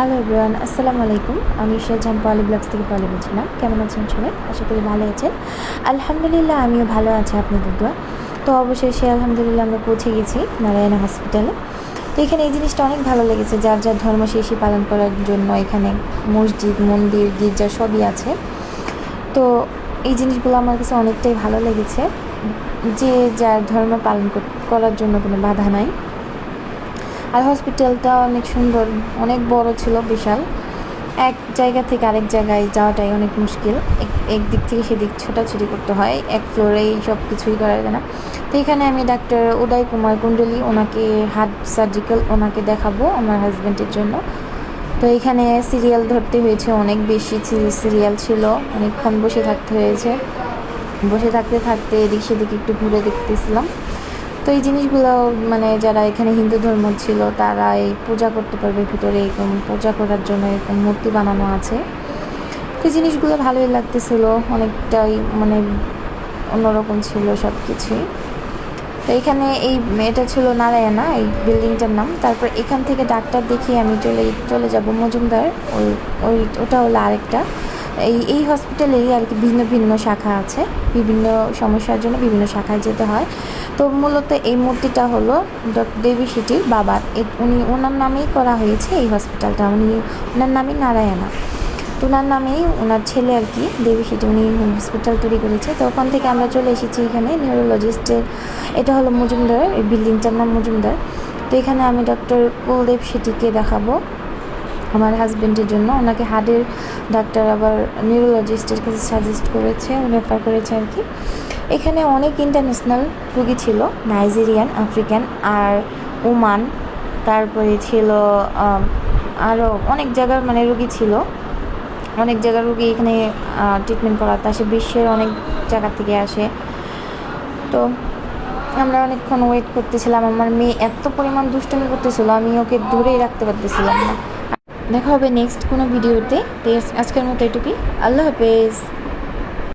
Hello everyone, আসসালামু আলাইকুম। আমি শাহজাহান পলি ব্লগস থেকে পলি বলছিলাম। কেমন আছেন সবাই? আশা করি ভালো আছেন। আলহামদুলিল্লাহ, আমিও ভালো আছি আপনাদের দোয়া। তো অবশেষে আলহামদুলিল্লাহ আমরা পৌঁছে গেছি নারায়ণা হসপিটালে। তো এখানে এই জিনিসটা অনেক ভালো লেগেছে, যার যার ধর্ম শেষই পালন করার জন্য এখানে মসজিদ, মন্দির, গির্জা সবই আছে। তো এই জিনিসগুলো আমার কাছে অনেকটাই ভালো লেগেছে, যে যার ধর্ম পালন করার জন্য কোনো বাধা নাই। আর হসপিটালটা অনেক সুন্দর, অনেক বড় ছিল, বিশাল। এক জায়গা থেকে আরেক জায়গায় যাওয়াটাই অনেক মুশকিল। এক দিক থেকে সেদিক ছোটাছুটি করতে হয়, এক ফ্লোরেই সব কিছুই করা যায় না। তো এখানে আমি ডাক্তার উদয় কুমার কুণ্ডলী, ওনাকে হার্ট সার্জিক্যাল, ওনাকে দেখাবো আমার হাজব্যান্ডের জন্য। তো এখানে সিরিয়াল ধরতে হয়েছে, অনেক বেশি সিরিয়াল ছিল, অনেকক্ষণ বসে থাকতে হয়েছে। বসে থাকতে থাকতে এদিক সেদিক একটু ঘুরে দেখতেছিলাম। তো এই জিনিসগুলো মানে যারা এখানে হিন্দু ধর্ম ছিল তারা এই পূজা করতে পারবে, ভিতরে এরকম পূজা করার জন্য এরকম মূর্তি বানানো আছে। তো এই জিনিসগুলো ভালোই লাগতেছিল, অনেকটাই মানে অন্যরকম ছিল সব কিছুই। তো এখানে এটা ছিল নারায়ণা, এই বিল্ডিংটার নাম। তারপর এখান থেকে ডাক্তার দেখিয়ে আমি চলে যাব মজুমদার। ওটা হলো আরেকটা। এই হসপিটালেরই আর কি ভিন্ন ভিন্ন শাখা আছে, বিভিন্ন সমস্যার জন্য বিভিন্ন শাখায় যেতে হয়। তো মূলত এই মূর্তিটা হলো ডক্টর দেবী শেঠির বাবা, ওনার নামেই করা হয়েছে এই হসপিটালটা। ওনার নামই নারায়ণা। তো ওনার নামেই ওনার ছেলে আর কি দেবী শেঠি, উনি হসপিটাল তৈরি করেছে। তো ওখান থেকে আমরা চলে এসেছি এখানে নিউরোলজিস্টের। এটা হলো মজুমদার, এই বিল্ডিংটার নাম মজুমদার। তো এখানে আমি ডক্টর কুলদেব শেঠিকে দেখাবো আমার হাজব্যান্ডের জন্য। ওনাকে হার্টের ডাক্তার আবার নিউরোলজিস্টের কাছে সাজেস্ট করেছে, রেফার করেছে আর কি। এখানে অনেক ইন্টারন্যাশনাল রুগী ছিল, নাইজেরিয়ান, আফ্রিকান আর ওমান। তারপরে ছিল আরও অনেক জায়গার মানে রুগী ছিল, অনেক জায়গার রুগী এখানে ট্রিটমেন্ট করাতে আসে, বিশ্বের অনেক জায়গা থেকে আসে। তো আমরা অনেকক্ষণ ওয়েট করতেছিলাম। আমার মেয়ে এত পরিমাণ দুষ্টুমি করতেছিল, আমি ওকে ধরেই রাখতে পারতেছিলাম না। দেখা হবে নেক্সট কোনো ভিডিওতে। আজকের মতো এটুকুই। আল্লাহ হাফেজ।